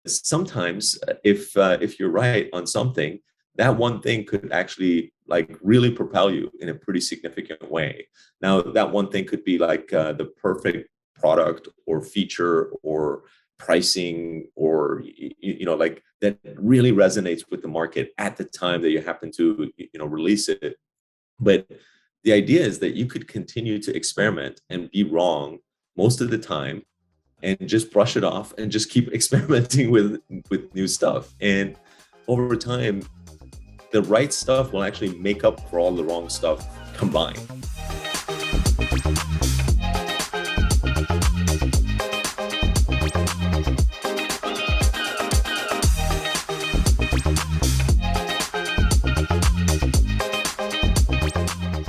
sometimes if you're right on something, that one thing could actually like really propel you in a pretty significant way. Now, that one thing could be like the perfect product or feature or pricing, or like that really resonates with the market at the time that you happen to release it. But the idea is that you could continue to experiment and be wrong most of the time, and just brush it off and just keep experimenting with new stuff. And over time, the right stuff will actually make up for all the wrong stuff combined.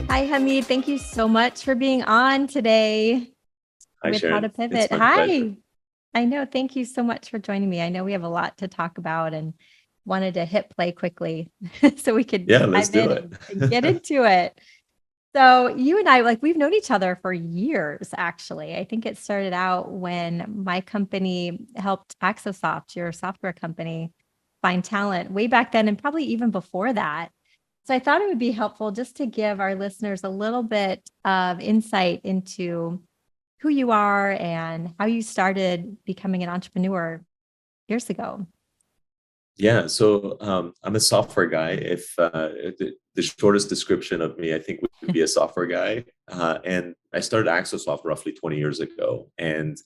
Hi, Hamid. Thank you so much for being on today. Hi, with Sharon. How to Pivot. It's my Hi. pleasure. I know. Thank you so much for joining me. I know we have a lot to talk about and wanted to hit play quickly so we could Let's dive do in it. and get into it. So you and I, we've known each other for years, actually. I think it started out when my company helped Axosoft, your software company, find talent way back then, and probably even before that. So I thought it would be helpful just to give our listeners a little bit of insight into who you are and how you started becoming an entrepreneur years ago. Yeah, so I'm a software guy. If the shortest description of me, I think, would be a software guy. And I started Axosoft roughly 20 years ago and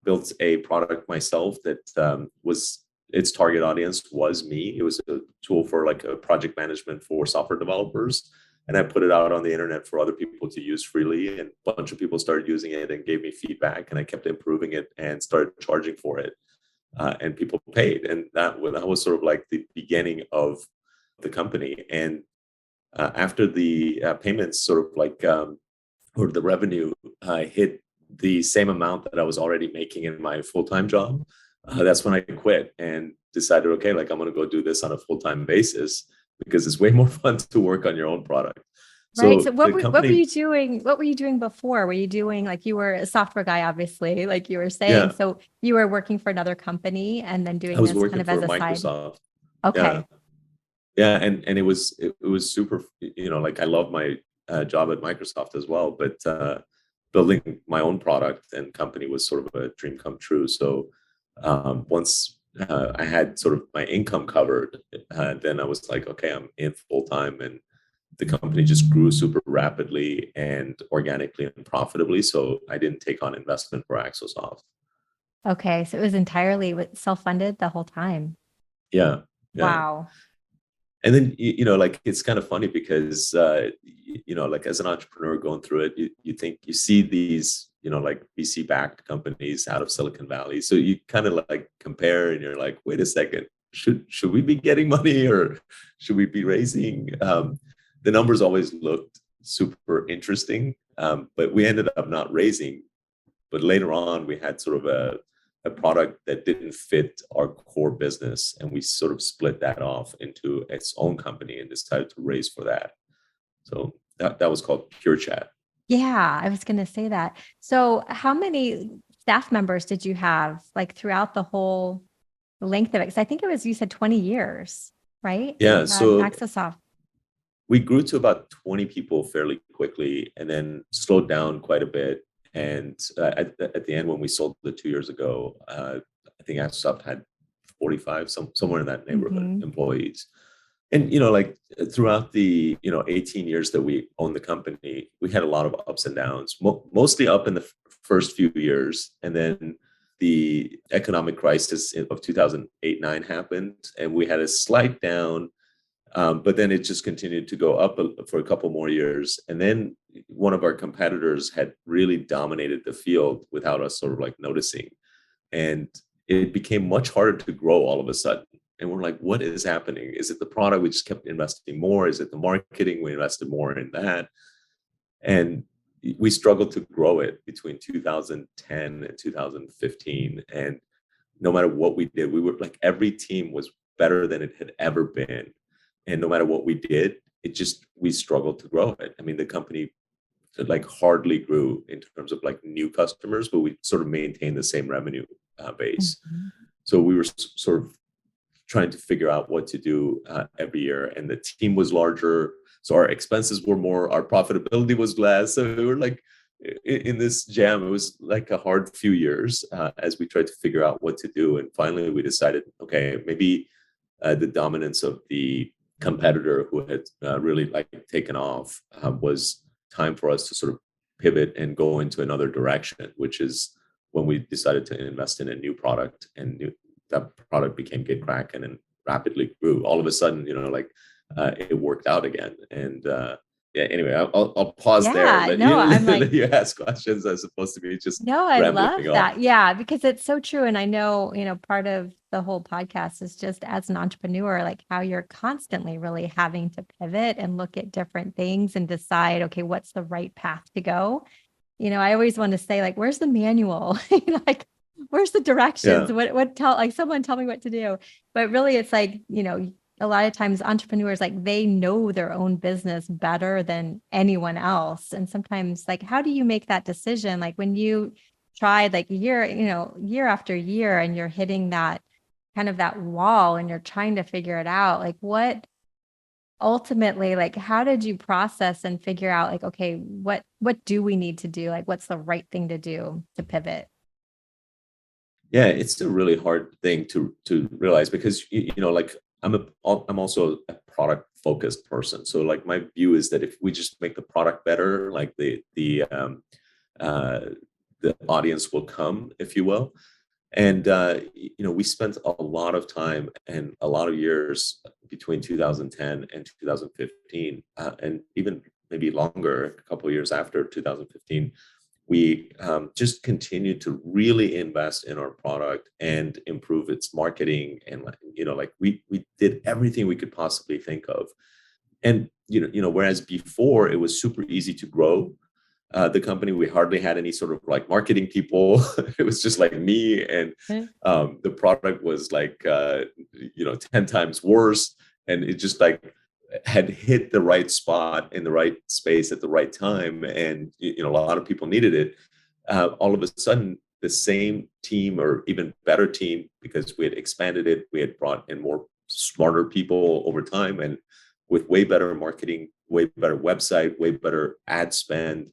built a product myself that was its target audience was me. It was a tool for like a project management for software developers. And I put it out on the internet for other people to use freely. And a bunch of people started using it and gave me feedback. And I kept improving it and started charging for it. And people paid. And that was sort of like the beginning of the company. And after the payments sort of like, or the revenue hit the same amount that I was already making in my full-time job, that's when I quit and decided, okay, like I'm going to go do this on a full-time basis because it's way more fun to work on your own product. Right. So what the what were company, you doing? What were you doing before? Were you doing, like, you were a software guy, obviously, like you were saying. yeah, So you were working for another company and then I doing was this kind working of as for a side. Microsoft. Yeah, Okay. yeah, and it was super. Like I love my job at Microsoft as well, but building my own product and company was sort of a dream come true. So once I had sort of my income covered, then I was like, okay, I'm in full time, and the company just grew super rapidly and organically and profitably. So I didn't take on investment for Axosoft. Okay. So it was entirely self-funded the whole time. Yeah, yeah. Wow. And then like it's kind of funny because like as an entrepreneur going through it, you think you see these like VC backed companies out of Silicon Valley, so you kind of like compare and you're like, wait a second, should we be getting money or should we be raising? The numbers always looked super interesting, but we ended up not raising. But later on we had sort of a product that didn't fit our core business, and we sort of split that off into its own company and decided to raise for that. So that was called Pure Chat. Yeah, I was going to say that. So how many staff members did you have, like, throughout the whole length of it? Because I think it was, you said 20 years, right? That Yeah, you had so Axosoft. we grew to about 20 people fairly quickly and then slowed down quite a bit. And at the end, when we sold it 2 years ago, I think Axosoft had 45, somewhere in that neighborhood, Mhm. employees. And like throughout the 18 years that we owned the company, we had a lot of ups and downs, mostly up in the first few years, and then the economic crisis of 2008-9 happened, and we had a slight down, but then it just continued to go up for a couple more years. And then one of our competitors had really dominated the field without us sort of like noticing. And it became much harder to grow all of a sudden. And we're like, what is happening? Is it the product? We just kept investing more. Is it the marketing? We invested more in that. And we struggled to grow it between 2010 and 2015. And no matter what we did, we were like, every team was better than it had ever been. And no matter what we did, we struggled to grow it. I mean, the company like hardly grew in terms of like new customers, but we sort of maintained the same revenue base. Mhm. So we were sort of trying to figure out what to do every year, and the team was larger, so our expenses were more, our profitability was less. So we were like in this jam. It was like a hard few years as we tried to figure out what to do, and finally we decided, okay, maybe the dominance of the competitor who had really like taken off was time for us to sort of pivot and go into another direction, which is when we decided to invest in a new product, and that product became GitKraken and rapidly grew. All of a sudden, like it worked out again. And yeah, anyway, I'll pause there. Yeah, no, I'm like, Let you ask questions as opposed to me just no, I love rambling that. on. Yeah, because it's so true. And I know, part of the whole podcast is just as an entrepreneur, like how you're constantly really having to pivot and look at different things and decide, okay, what's the right path to go? I always want to say, like, where's the manual? Like, where's the directions? Yeah, Like someone tell me what to do. But really it's like, a lot of times entrepreneurs, like they know their own business better than anyone else. And sometimes like, how do you make that decision? Like when you tried like year after year and you're hitting that kind of that wall and you're trying to figure it out, like what ultimately, like how did you process and figure out like, okay, what do we need to do? Like what's the right thing to do to pivot? yeah, it's a really hard thing to realize, because like I'm also a product focused person. So like my view is that if we just make the product better, like uh, the audience will come, if you will. And we spent a lot of time and a lot of years between 2010 and 2015, and even maybe longer, a couple of years after 2015. We just continued to really invest in our product and improve its marketing, and like we did everything we could possibly think of. And whereas before it was super easy to grow the company, we hardly had any sort of like marketing people. It was just like me, and Okay. the product was like 10 times worse, and it just like had hit the right spot in the right space at the right time, and a lot of people needed it. All of a sudden the same team, or even better team, because we had expanded it, we had brought in more smarter people over time, and with way better marketing, way better website, way better ad spend,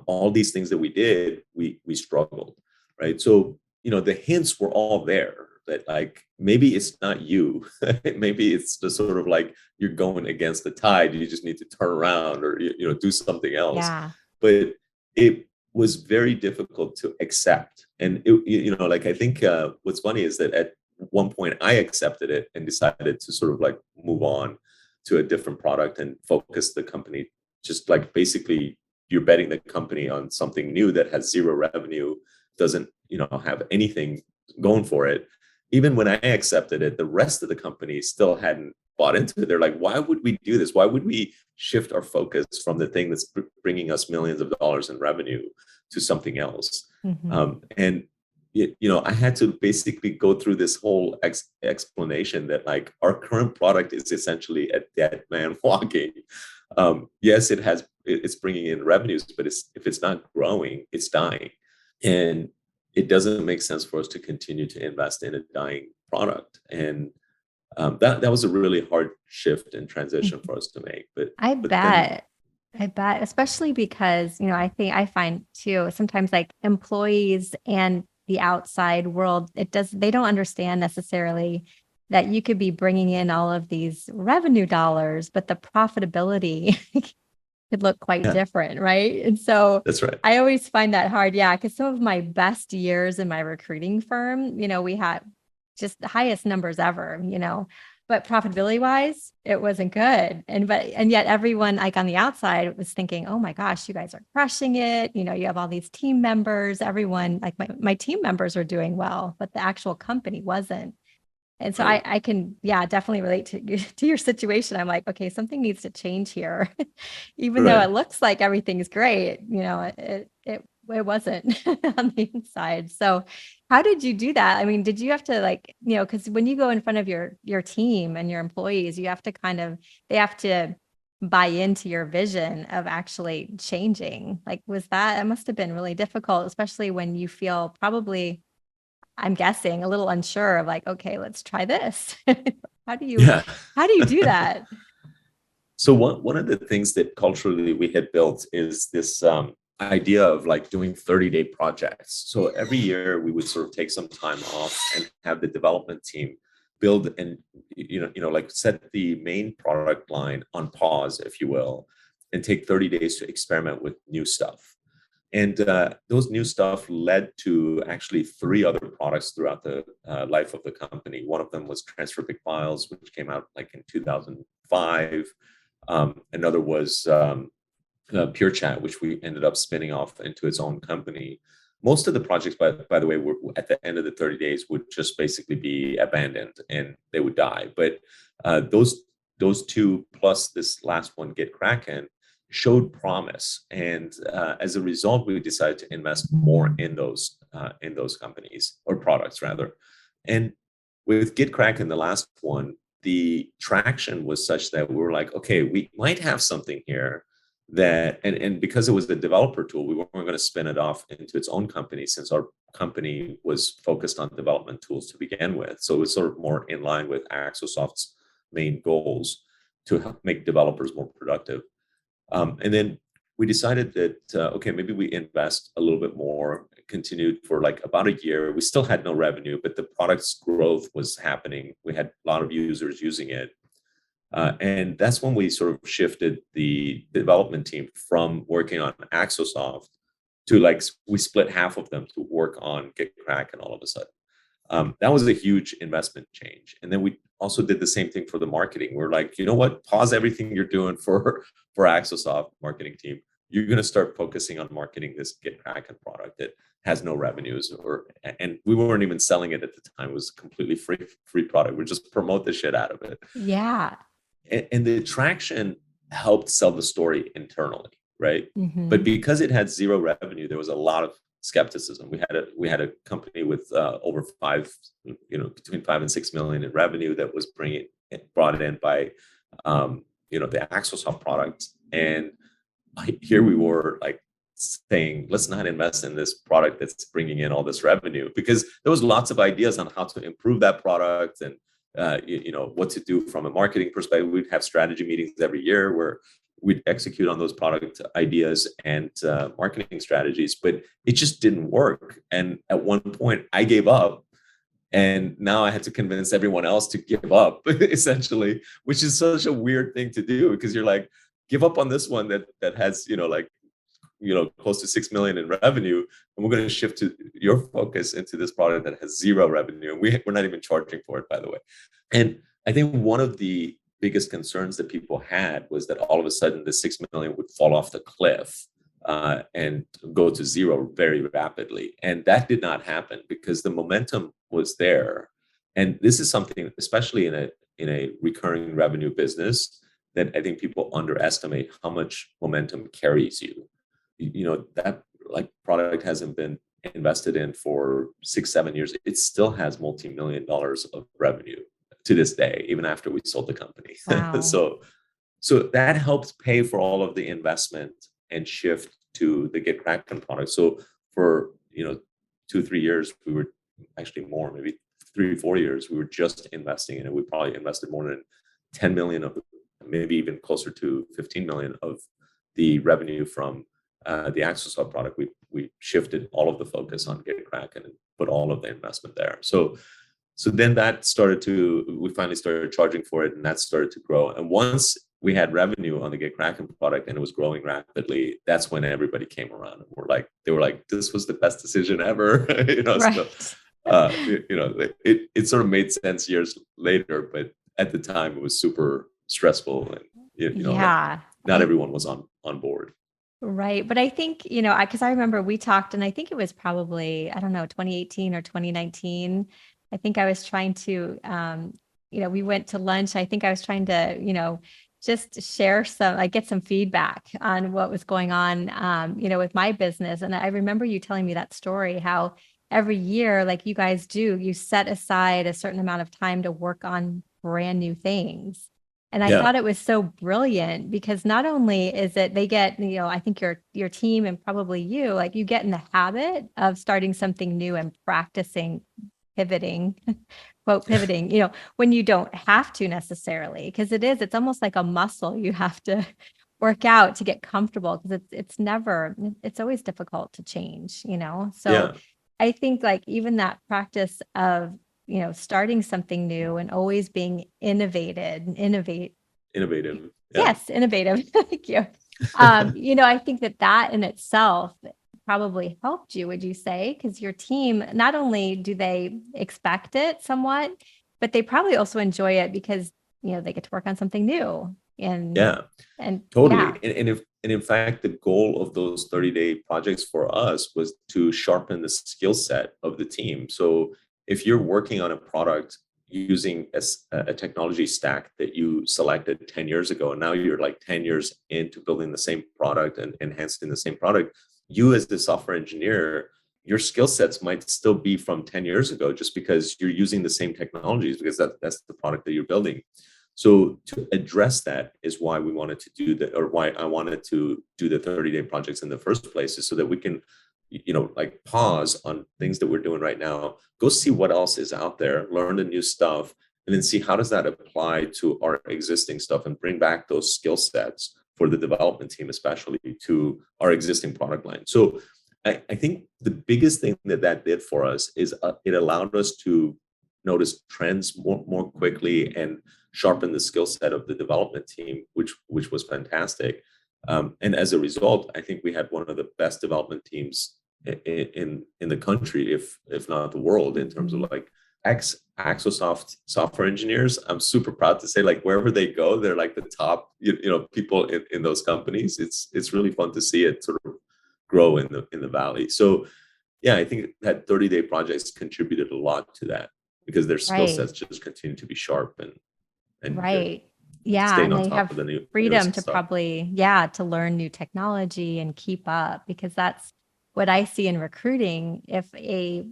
all these things that we did, we struggled, right? So the hints were all there that like maybe it's not you, maybe it's just sort of like you're going against the tide. You just need to turn around, or do something else. Yeah. But it was very difficult to accept, and like I think what's funny is that at one point I accepted it and decided to sort of like move on to a different product and focus the company, just like basically you're betting the company on something new that has zero revenue, doesn't have anything going for it. Even when I accepted it, the rest of the company still hadn't bought into it. They're like, why would we do this? Why would we shift our focus from the thing that's bringing us millions of dollars in revenue to something else? Mhm. And I had to basically go through this whole explanation that like our current product is essentially a dead man walking. Yes, it's bringing in revenues, but if it's not growing, it's dying. And it doesn't make sense for us to continue to invest in a dying product. And that was a really hard shift and transition Mhm. for us to make. But I but then bet. I bet, especially because, I find too, sometimes like employees and the outside world, they don't understand necessarily that you could be bringing in all of these revenue dollars, but the profitability could look quite yeah, different, right? And so that's right. I always find that hard. Yeah, because some of my best years in my recruiting firm, we had just the highest numbers ever, but profitability wise, it wasn't good. And yet everyone like on the outside was thinking, oh my gosh, you guys are crushing it. You have all these team members, everyone, like my team members are doing well, but the actual company wasn't. And so Right. I can, yeah, definitely relate to your situation. I'm like, okay, something needs to change here. Even though Right. it looks like everything's great, it wasn't on the inside. So how did you do that? I mean, did you have to like, because when you go in front of your team and your employees, you have to they have to buy into your vision of actually changing. Like, it must have been really difficult, especially when you feel probably I'm guessing a little unsure of like, okay, let's try this. How do you, Yeah. how do you do that? So one of the things that culturally we had built is this idea of like doing 30-day projects. So every year we would sort of take some time off and have the development team build and like set the main product line on pause, if you will, and take 30 days to experiment with new stuff. And those new stuff led to actually three other products throughout the life of the company. One of them was Transfer Big Files, which came out like in 2005. Another was Pure Chat, which we ended up spinning off into its own company. Most of the projects, by the way, were at the end of the 30 days would just basically be abandoned and they would die. But those two plus this last one, Get Kraken, showed promise, and as a result, we decided to invest more in those companies or products rather. And with Get Kraken, the last one, the traction was such that we were like, okay, we might have something here that, and because it was the developer tool, we weren't going to spin it off into its own company since our company was focused on development tools to begin with. So it was sort of more in line with Axosoft's main goals to help make developers more productive. And then we decided that, okay, maybe we invest a little bit more, continued for like about a year. We still had no revenue, but the product's growth was happening. We had a lot of users using it. And that's when we sort of shifted the development team from working on Axosoft to like, we split half of them to work on Get Kraken all of a sudden. That was a huge investment change. And then we also did the same thing for the marketing. We're like, you know what? Pause everything you're doing for Axosoft marketing team. You're going to start focusing on marketing this Get Kraken product that has no revenues, and we weren't even selling it at the time. It was a completely free product. We just promote the shit out of it. Yeah. And the traction helped sell the story internally, right? But Mm-hmm. because it had zero revenue, there was a lot of skepticism. We had a company with over between 5 and 6 million in revenue that was brought in by the Axosoft product, and here we were like saying, let's not invest in this product that's bringing in all this revenue, because there was lots of ideas on how to improve that product and what to do from a marketing perspective. We'd have strategy meetings every year where we'd execute on those product ideas and marketing strategies, but it just didn't work. And at one point I gave up, and now I had to convince everyone else to give up essentially, which is such a weird thing to do, because you're like, give up on this one that has close to 6 million in revenue, and we're going to shift to your focus into this product that has zero revenue, and we're not even charging for it, by the way. And I think one of the biggest concerns that people had was that all of a sudden the 6 million would fall off the cliff and go to zero very rapidly, and that did not happen because the momentum was there. And this is something, especially in a recurring revenue business, that I think people underestimate how much momentum carries you. That like product hasn't been invested in for 6-7 years. It still has multi-million dollars of revenue to this day, even after we sold the company. Wow. So that helped pay for all of the investment and shift to the Get Kraken product. So for 2-3 years, we were actually more, maybe 3-4 years, we were just investing in it. We probably invested more than 10 million of, maybe even closer to 15 million of the revenue from the Axosoft product. We shifted all of the focus on Get Kraken and put all of the investment there. So then we finally started charging for it, and that started to grow. And once we had revenue on the Get Kraken product and it was growing rapidly, that's when everybody came around and they were like, this was the best decision ever. Right. So, it sort of made sense years later, but at the time it was super stressful, and like Yeah. not everyone was on board. Right. But I think, because I remember we talked, and I think it was probably, I don't know, 2018 or 2019. I think I was trying to, we went to lunch. I think I was trying to, just share get some feedback on what was going on, with my business. And I remember you telling me that story, how every year, like you guys do, you set aside a certain amount of time to work on brand new things. And I thought it was so brilliant because not only is it they get, I think your team and probably you, like you get in the habit of starting something new and practicing pivoting, quote, pivoting, when you don't have to necessarily, because it's almost like a muscle you have to work out to get comfortable because it's always difficult to change. So I think like even that practice of starting something new and always being innovative. Yes, innovative. Thank you. I think that in itself probably helped you, would you say? Because your team, not only do they expect it somewhat, but they probably also enjoy it because, they get to work on something new. And totally. And in fact, the goal of those 30-day projects for us was to sharpen the skill set of the team. So if you're working on a product using a technology stack that you selected 10 years ago, and now you're like 10 years into building the same product and enhancing the same product, you as the software engineer, your skill sets might still be from 10 years ago just because you're using the same technologies because that's the product that you're building. So to address that is why we wanted to do that, or why I wanted to do the 30-day projects in the first place, is so that we can, like pause on things that we're doing right now, go see what else is out there, learn the new stuff, and then see how does that apply to our existing stuff and bring back those skill sets for the development team, especially to our existing product line. So I think the biggest thing that did for us is it allowed us to notice trends more quickly and sharpen the skill set of the development team, which was fantastic. And as a result, I think we had one of the best development teams in the country, if not the world, in terms of like Axosoft software engineers. I'm super proud to say, like wherever they go, they're like the top people in those companies. It's really fun to see it sort of grow in the valley. So yeah, I think that 30-day projects contributed a lot to that because their skill sets just continue to be sharp and right. Yeah. Staying and on they top have of the new freedom to stuff. probably, to learn new technology and keep up, because that's what I see in recruiting. If a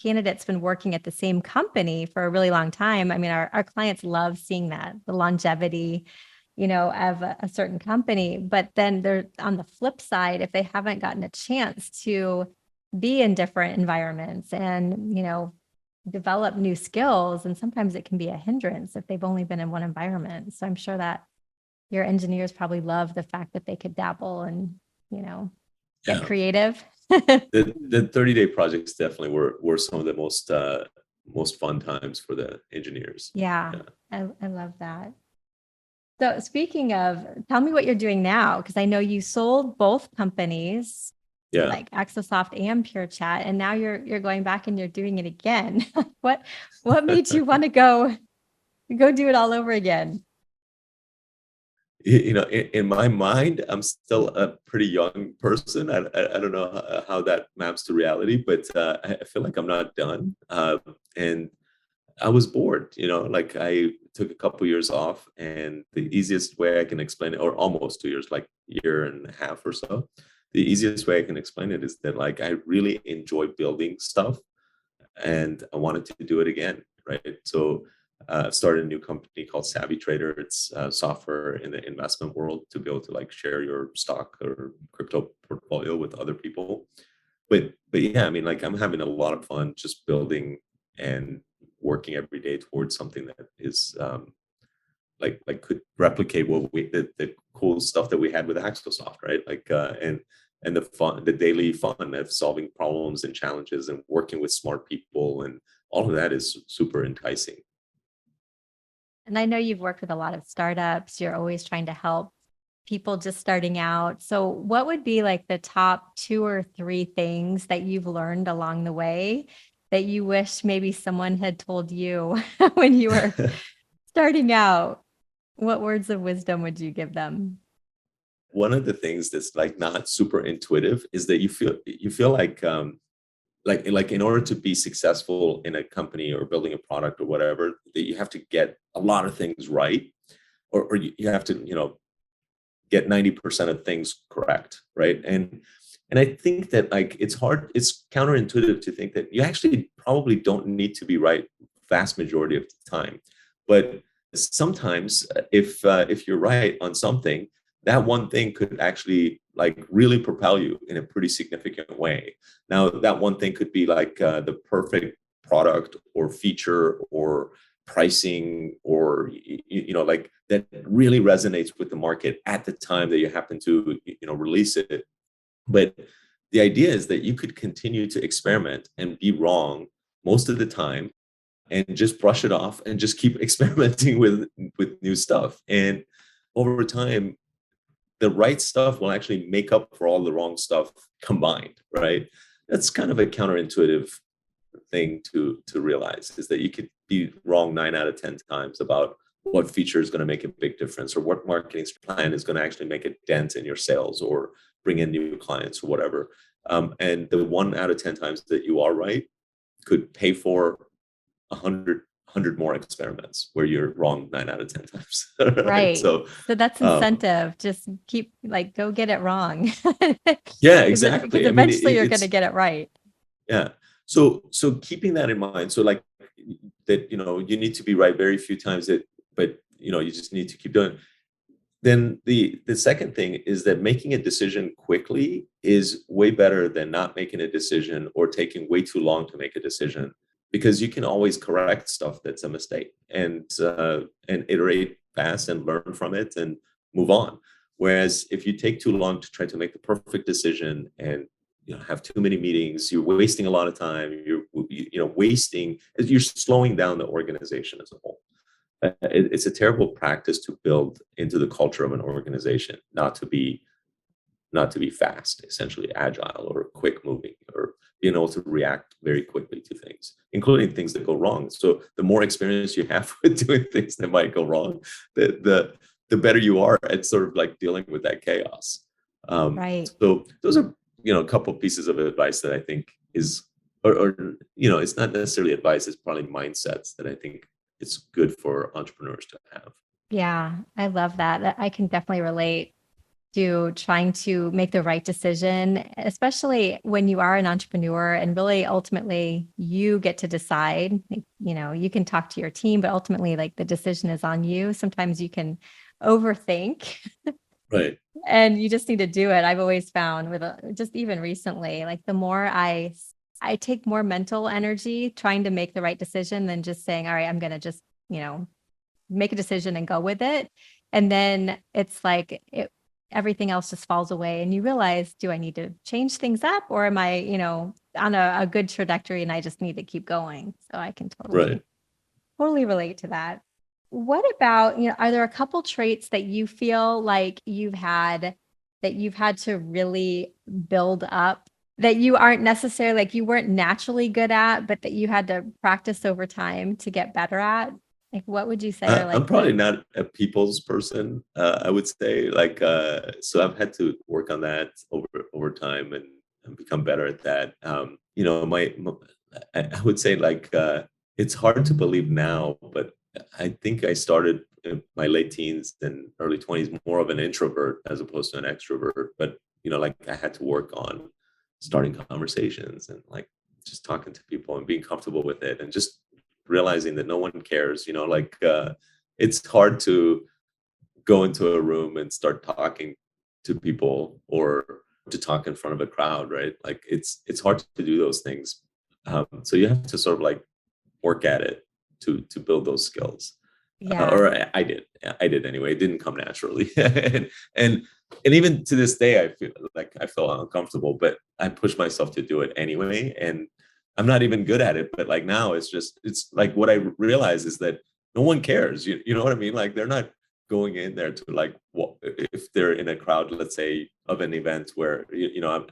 candidate's been working at the same company for a really long time, I mean, our clients love seeing that, the longevity, of a certain company. But then they're on the flip side, if they haven't gotten a chance to be in different environments and, develop new skills, and sometimes it can be a hindrance if they've only been in one environment. So I'm sure that your engineers probably love the fact that they could dabble and, get creative. The 30-day projects definitely were some of the most fun times for the engineers. I love that. So speaking of, tell me what you're doing now, because I know you sold both companies, like Axosoft and Pure Chat, and now you're going back and you're doing it again. What made you want to go do it all over again? In my mind, I'm still a pretty young person. I don't know how that maps to reality, but I feel like I'm not done. And I was bored, like I took a couple years off, and the easiest way I can explain it, or almost 2 years, like year and a half or so, the easiest way I can explain it is that like I really enjoy building stuff and I wanted to do it again, right? So started a new company called Savvy Trader. It's software in the investment world to be able to like share your stock or crypto portfolio with other people. But yeah, I mean, like I'm having a lot of fun just building and working every day towards something that is like could replicate what the cool stuff that we had with Axosoft, right? Like and the daily fun of solving problems and challenges and working with smart people, and all of that is super enticing. And I know you've worked with a lot of startups. You're always trying to help people just starting out. So what would be like the top 2 or 3 things that you've learned along the way that you wish maybe someone had told you when you were starting out? What words of wisdom would you give them? One of the things that's like not super intuitive is that you feel like in order to be successful in a company or building a product or whatever, that you have to get a lot of things right, or you have to get 90% of things correct, right? And I think that like it's counterintuitive to think that you actually probably don't need to be right vast majority of the time, but sometimes if you're right on something, that one thing could actually like really propel you in a pretty significant way. Now, that one thing could be like the perfect product or feature or pricing, or like that really resonates with the market at the time that you happen to release it. But the idea is that you could continue to experiment and be wrong most of the time, and just brush it off and just keep experimenting with new stuff. And over time, the right stuff will actually make up for all the wrong stuff combined, right? That's kind of a counterintuitive thing to realize, is that you could be wrong 9 out of 10 times about what feature is going to make a big difference, or what marketing plan is going to actually make a dent in your sales or bring in new clients or whatever. And the 1 out of 10 times that you are right could pay for 100 more experiments where you're wrong 9 out of 10 times. Right. Right. So that's incentive. Just keep like, go get it wrong. yeah, Because exactly. I mean, eventually you're going to get it right. yeah. So keeping that in mind, so like that, you need to be right very few times, but you just need to keep doing. Then the second thing is that making a decision quickly is way better than not making a decision or taking way too long to make a decision, because you can always correct stuff that's a mistake, and iterate fast and learn from it and move on. Whereas if you take too long to try to make the perfect decision, and have too many meetings, you're wasting a lot of time. You're slowing down the organization as a whole. It's a terrible practice to build into the culture of an organization, not to be fast, essentially agile or quick moving, or being able to react very quickly to things, including things that go wrong. So the more experience you have with doing things that might go wrong, the better you are at sort of like dealing with that chaos. Right. So those are a couple of pieces of advice that I think is, or it's not necessarily advice, it's probably mindsets that I think it's good for entrepreneurs to have. Yeah, I love that. I can definitely relate to trying to make the right decision, especially when you are an entrepreneur and really ultimately you get to decide. You can talk to your team, but ultimately like the decision is on you. Sometimes you can overthink. Right. And you just need to do it. I've always found just even recently, like the more I take more mental energy trying to make the right decision than just saying, all right, I'm going to just, make a decision and go with it. And then it's like everything else just falls away, and you realize, do I need to change things up, or am I, on a good trajectory and I just need to keep going? So I can Right. totally relate to that. What about, are there a couple traits that you feel like that you've had to really build up, that you aren't necessarily, like you weren't naturally good at, but that you had to practice over time to get better at? Like, what would you say are I'm like probably not a people's person. I would say, like, so I've had to work on that over time, and become better at that. I would say, like, it's hard to believe now, but I think I started in my late teens and early 20s more of an introvert as opposed to an extrovert. But like, I had to work on starting conversations and like just talking to people and being comfortable with it, and just realizing that no one cares. Like, it's hard to go into a room and start talking to people, or to talk in front of a crowd, right? Like, it's hard to do those things. So you have to sort of like work at it to build those skills. Yeah. Or I did anyway. It didn't come naturally. and and even to this day, I feel uncomfortable, but I push myself to do it anyway. And I'm not even good at it, but like now it's like, what I realize is that no one cares. You know what I mean? Like, they're not going in there to like, if they're in a crowd, let's say, of an event where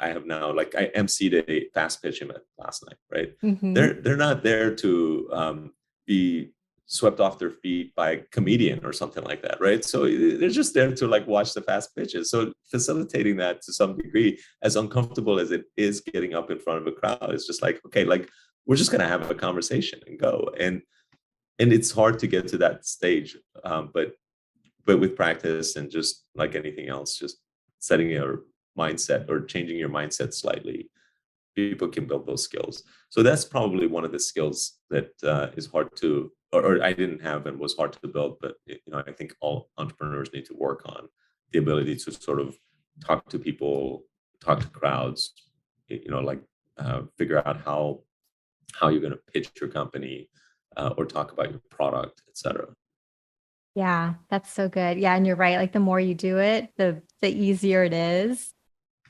I have now, like, I emceed a fast pitch event last night, right? Mm-hmm. They're not there to be swept off their feet by a comedian or something like that, right? So they're just there to like watch the fast pitches. So facilitating that to some degree, as uncomfortable as it is getting up in front of a crowd, is just like, okay, like, we're just gonna have a conversation and go. And it's hard to get to that stage, but with practice and just like anything else, just setting your mindset or changing your mindset slightly, people can build those skills. So that's probably one of the skills that is hard to or I didn't have and was hard to build, but I think all entrepreneurs need to work on the ability to sort of talk to people, talk to crowds, like figure out how you're going to pitch your company or talk about your product, etc. Yeah, that's so good. Yeah, and you're right. Like the more you do it, the easier it is.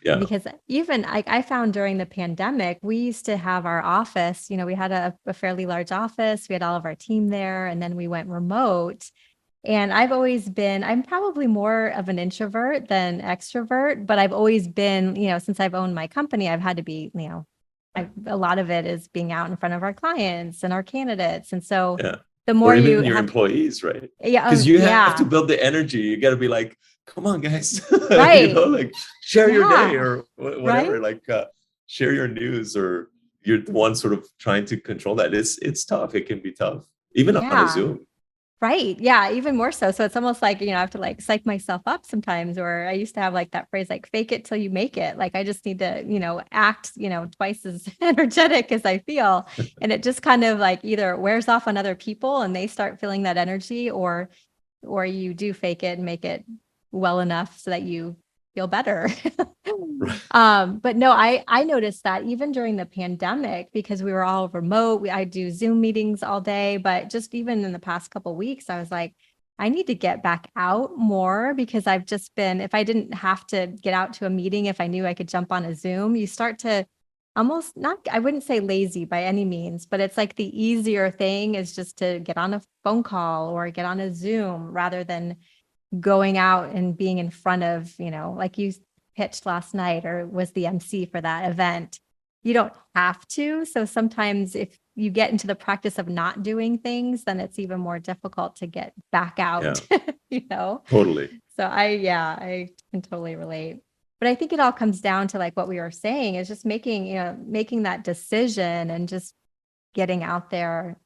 Yeah, Because even I found during the pandemic, we used to have our office, we had a fairly large office. We had all of our team there, and then we went remote. And I'm probably more of an introvert than extrovert, but I've always been, since I've owned my company, I've had to be, a lot of it is being out in front of our clients and our candidates. And so yeah. the Or more you even your have, employees, right? yeah, Because you have to yeah, build the energy. You got to be like, come on, guys, right. like share your day Yeah, or right. whatever. Like share your news, or you're the one sort of trying to control that. It's tough. It can be tough, even on a Yeah. Zoom. Right. Yeah. Even more so. So it's almost like, I have to like psych myself up sometimes, or I used to have like that phrase, like fake it till you make it. Like I just need to, act, twice as energetic as I feel. And it just kind of like either wears off on other people and they start feeling that energy, or you do fake it and make it well enough so that you feel better. Right. But no, I noticed that even during the pandemic, because we were all remote, I do Zoom meetings all day, but just even in the past couple of weeks, I was like, I need to get back out more, because I've just been, if I didn't have to get out to a meeting, if I knew I could jump on a Zoom, you start to almost not, I wouldn't say lazy by any means, but it's like the easier thing is just to get on a phone call or get on a Zoom rather than going out and being in front of, like you pitched last night or was the MC for that event. You don't have to. So sometimes if you get into the practice of not doing things, then it's even more difficult to get back Yeah, out, you know? totally. So I can totally relate. But I think it all comes down to like what we were saying is just making that decision and just getting out there,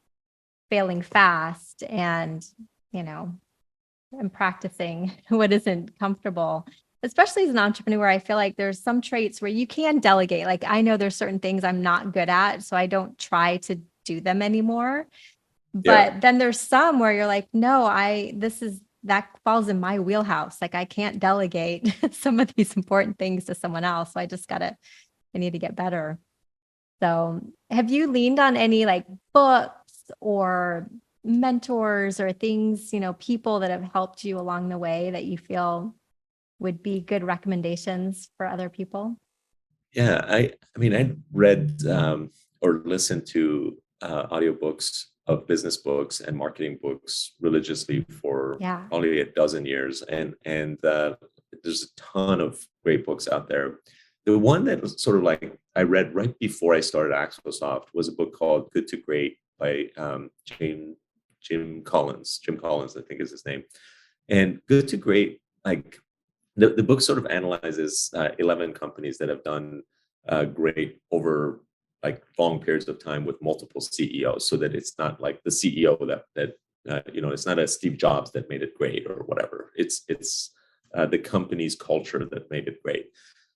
failing fast you know, and practicing what isn't comfortable, especially as an entrepreneur. I feel like there's some traits where you can delegate. Like I know there's certain things I'm not good at, so I don't try to do them anymore. Yeah, But then there's some where you're like, no, that falls in my wheelhouse. Like I can't delegate some of these important things to someone else. So I need to get better. So have you leaned on any like books or mentors or things, people that have helped you along the way that you feel would be good recommendations for other people? yeah. I mean, I read or listened to audiobooks of business books and marketing books religiously for Yeah. probably a dozen years, and there's a ton of great books out there. The one that was sort of like I read right before I started Axosoft was a book called Good to Great by Jim Collins. Jim Collins, I think is his name. And Good to Great, like the book sort of analyzes 11 companies that have done great over like long periods of time with multiple CEOs, so that it's not like the CEO that it's not a Steve Jobs that made it great or whatever. It's the company's culture that made it great.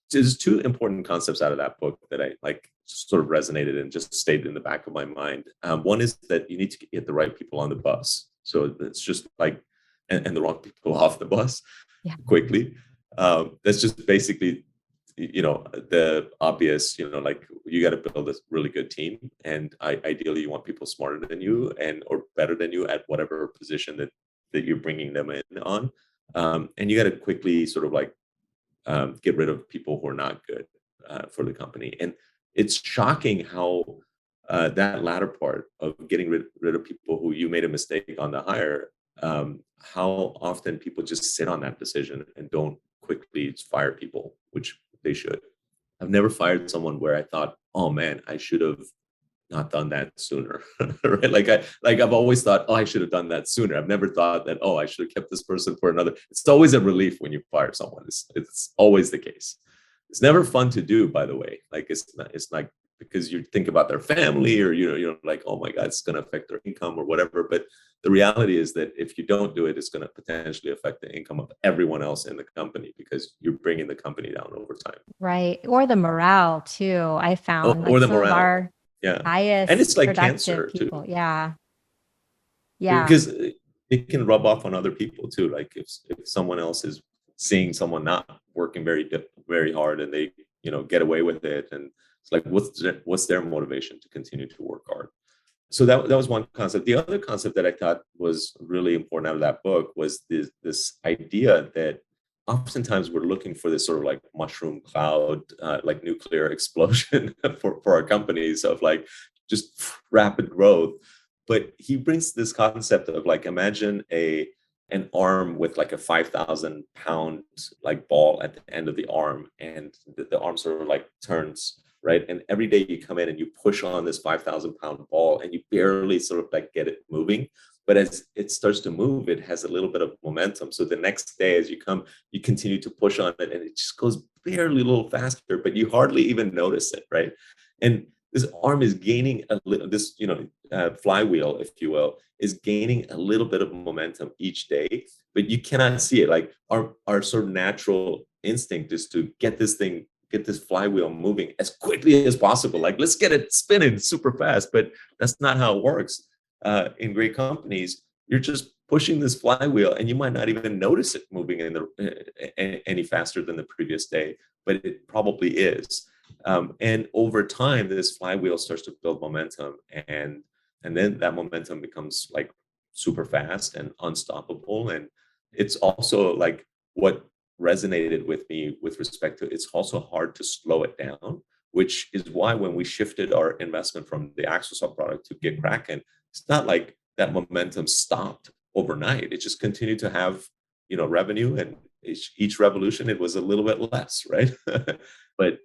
So there's two important concepts out of that book that I like sort of resonated and just stayed in the back of my mind. One is that you need to get the right people on the bus. So it's just like and the wrong people off the bus Yeah. quickly. That's just basically the obvious. Like you got to build a really good team, and ideally you want people smarter than you and or better than you at whatever position that you're bringing them in on. And you got to quickly sort of like get rid of people who are not good for the company. And it's shocking how that latter part of getting rid of people who you made a mistake on the hire, how often people just sit on that decision and don't quickly fire people, which they should. I've never fired someone where I thought, oh man, I should have not done that sooner. Right? I've always thought, oh, I should have done that sooner. I've never thought that, oh, I should have kept this person for another. It's always a relief when you fire someone. It's always the case. It's never fun to do, by the way. Like it's not because you think about their family or you're like, oh my God, it's going to affect their income or whatever. But the reality is that if you don't do it, it's going to potentially affect the income of everyone else in the company because you're bringing the company down over time. Right. Or the morale too. I found like Or the some of morale. our Yeah. And highest it's like productive cancer people. too. Yeah. Yeah. because it can rub off on other people too. Like if someone else is seeing someone not working very hard and they get away with it, and it's like what's their motivation to continue to work hard. So that was one concept. The other concept that I thought was really important out of that book was this idea that oftentimes we're looking for this sort of like mushroom cloud, like nuclear explosion for our companies of like just rapid growth. But he brings this concept of like, imagine an arm with like a 5,000 pound like ball at the end of the arm, and the arm sort of like turns, right? And every day you come in and you push on this 5,000 pound ball and you barely sort of like get it moving. But as it starts to move, it has a little bit of momentum. So the next day, as you come, you continue to push on it and it just goes barely a little faster, but you hardly even notice it, right? And this arm is gaining this, flywheel, if you will, is gaining a little bit of momentum each day, but you cannot see it. Like our sort of natural instinct is to get this flywheel moving as quickly as possible. Like, let's get it spinning super fast, but that's not how it works. In great companies, you're just pushing this flywheel, and you might not even notice it moving any faster than the previous day, but it probably is. And over time, this flywheel starts to build momentum, and then that momentum becomes like super fast and unstoppable. And it's also like what resonated with me with respect to it's also hard to slow it down, which is why when we shifted our investment from the Axosoft product to Get Kraken, it's not like that momentum stopped overnight. It just continued to have revenue, and each revolution it was a little bit less, right? But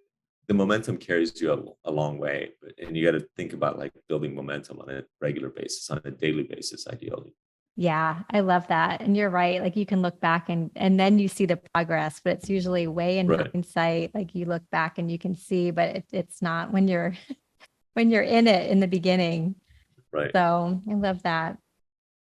the momentum carries you a long way, and you got to think about like building momentum on a regular basis, on a daily basis, ideally. Yeah, I love that. And you're right. Like you can look back and then you see the progress, but it's usually way in Right, hindsight. Like you look back and you can see, but it's not when you're when you're in it in the beginning. right. So I love that.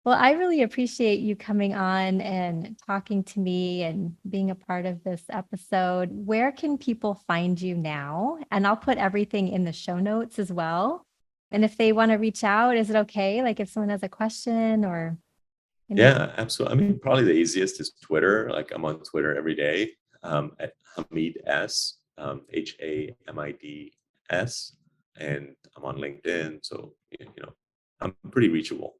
Well, I really appreciate you coming on and talking to me and being a part of this episode. Where can people find you now? And I'll put everything in the show notes as well. And if they want to reach out, is it okay? Like if someone has a question or any? Yeah, absolutely. I mean, probably the easiest is Twitter. Like I'm on Twitter every day, at Hamid S, HAMIDS, and I'm on LinkedIn. So, I'm pretty reachable.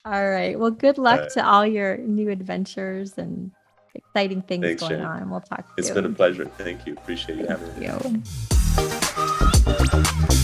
All right. Well, good luck Uh, to all your new adventures and exciting things Thanks, going Jen. on. We'll talk It's been a soon. pleasure. Thank you. Appreciate you Thank having me. you.